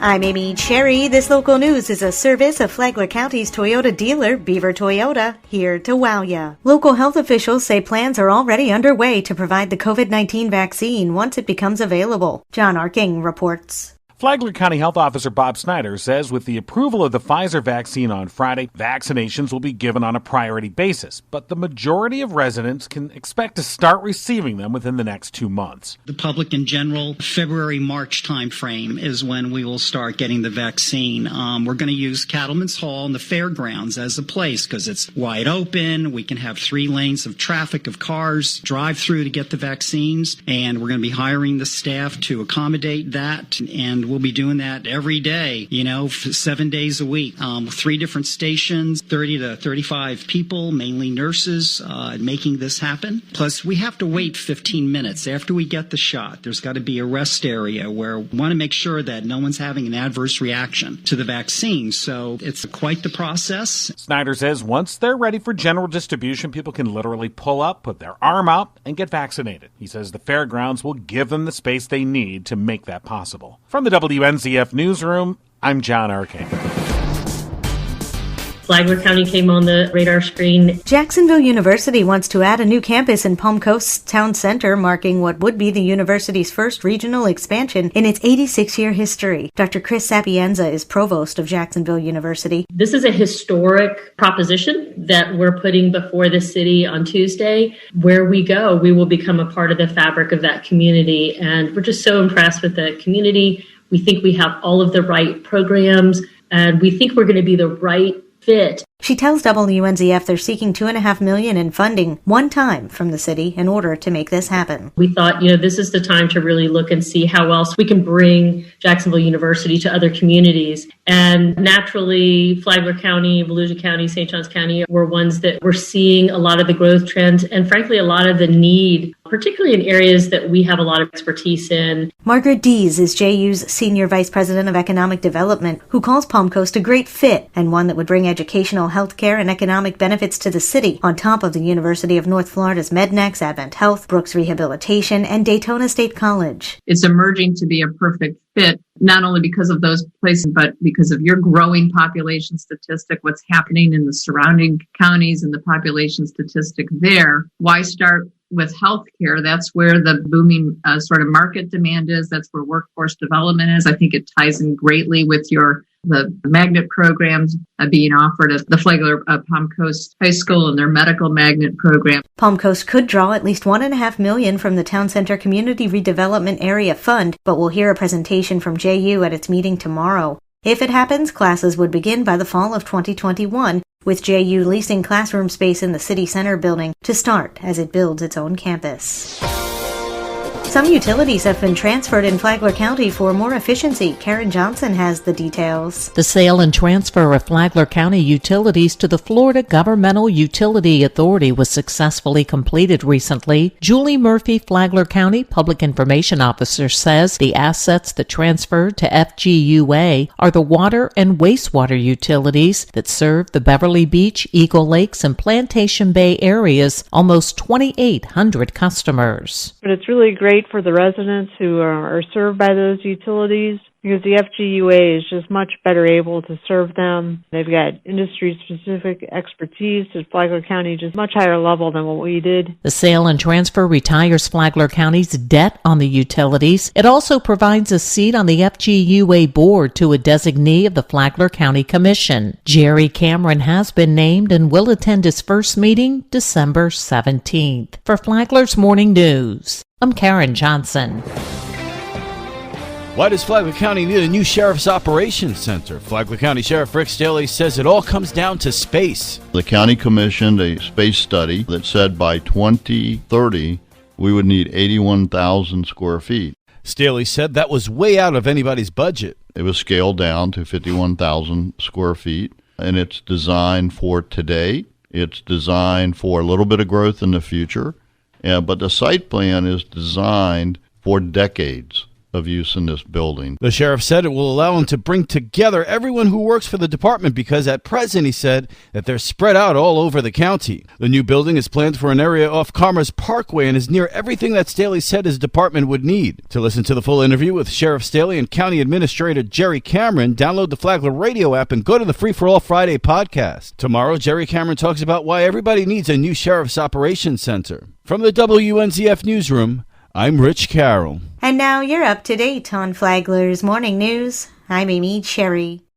I'm Amy Cherry. This local news is a service of Flagler County's Toyota dealer, Beaver Toyota, here to wow ya. Local health officials say plans are already underway to provide the COVID-19 vaccine once it becomes available. John Arking reports. Flagler County Health Officer Bob Snyder says with the approval of the Pfizer vaccine on Friday, vaccinations will be given on a priority basis, but the majority of residents can expect to start receiving them within the next 2 months. The public in general, February-March timeframe is when we will start getting the vaccine. We're going to use Cattleman's Hall and the fairgrounds as a place because it's wide open. We can have 3 lanes of traffic of cars drive through to get the vaccines, and we're going to be hiring the staff to accommodate that, and we'll be doing that every day, 7 days a week. 3 different stations, 30 to 35 people, mainly nurses, making this happen. Plus, we have to wait 15 minutes after we get the shot. There's got to be a rest area where we want to make sure that no one's having an adverse reaction to the vaccine. So it's quite the process. Snyder says once they're ready for general distribution, people can literally pull up, put their arm out, and get vaccinated. He says the fairgrounds will give them the space they need to make that possible. From the WNZF Newsroom, I'm John Arking. Flagler County came on the radar screen. Jacksonville University wants to add a new campus in Palm Coast's town center, marking what would be the university's first regional expansion in its 86-year history. Dr. Chris Sapienza is provost of Jacksonville University. This is a historic proposition that we're putting before the city on Tuesday. Where we go, we will become a part of the fabric of that community, and we're just so impressed with the community. We think we have all of the right programs, and we think we're going to be the right fit. She tells WNZF they're seeking $2.5 million in funding one time from the city in order to make this happen. We thought, this is the time to really look and see how else we can bring Jacksonville University to other communities. And naturally, Flagler County, Volusia County, St. Johns County were ones that were seeing a lot of the growth trends and frankly, a lot of the need, particularly in areas that we have a lot of expertise in. Margaret Dees is JU's Senior Vice President of Economic Development, who calls Palm Coast a great fit and one that would bring educational, healthcare, and economic benefits to the city on top of the University of North Florida's Mednex, Advent Health, Brooks Rehabilitation, and Daytona State College. It's emerging to be a perfect fit, not only because of those places, but because of your growing population statistic, what's happening in the surrounding counties and the population statistic there. Why start with healthcare? That's where the booming sort of market demand is. That's where workforce development is. I think it ties in greatly with the magnet programs being offered at the Flagler Palm Coast High School and their medical magnet program. Palm Coast could draw at least $1.5 million from the Town Center Community Redevelopment Area Fund, but we'll hear a presentation from JU at its meeting tomorrow. If it happens, classes would begin by the fall of 2021, with JU leasing classroom space in the City Center building to start as it builds its own campus. Some utilities have been transferred in Flagler County for more efficiency. Karen Johnson has the details. The sale and transfer of Flagler County Utilities to the Florida Governmental Utility Authority was successfully completed recently. Julie Murphy, Flagler County Public Information Officer, says the assets that transferred to FGUA are the water and wastewater utilities that serve the Beverly Beach, Eagle Lakes, and Plantation Bay areas, almost 2,800 customers. But it's really great for the residents who are served by those utilities because the FGUA is just much better able to serve them. They've got industry-specific expertise at Flagler County, just much higher level than what we did. The sale and transfer retires Flagler County's debt on the utilities. It also provides a seat on the FGUA board to a designee of the Flagler County Commission. Jerry Cameron has been named and will attend his first meeting December 17th. For Flagler's Morning News, I'm Karen Johnson. Why does Flagler County need a new Sheriff's Operations Center? Flagler County Sheriff Rick Staley says it all comes down to space. The county commissioned a space study that said by 2030 we would need 81,000 square feet. Staley said that was way out of anybody's budget. It was scaled down to 51,000 square feet, and it's designed for today. It's designed for a little bit of growth in the future, but the site plan is designed for decades. of use in this building. The sheriff said it will allow him to bring together everyone who works for the department because at present, he said, that they're spread out all over the county. The new building is planned for an area off Commerce Parkway and is near everything that Staley said his department would need. To listen to the full interview with Sheriff Staley and County Administrator Jerry Cameron, download the Flagler radio app and go to the Free for All Friday podcast. Tomorrow, Jerry Cameron talks about why everybody needs a new Sheriff's Operations Center. From the WNZF Newsroom, I'm Rich Carroll. And now you're up to date on Flagler's Morning News. I'm Amy Cherry.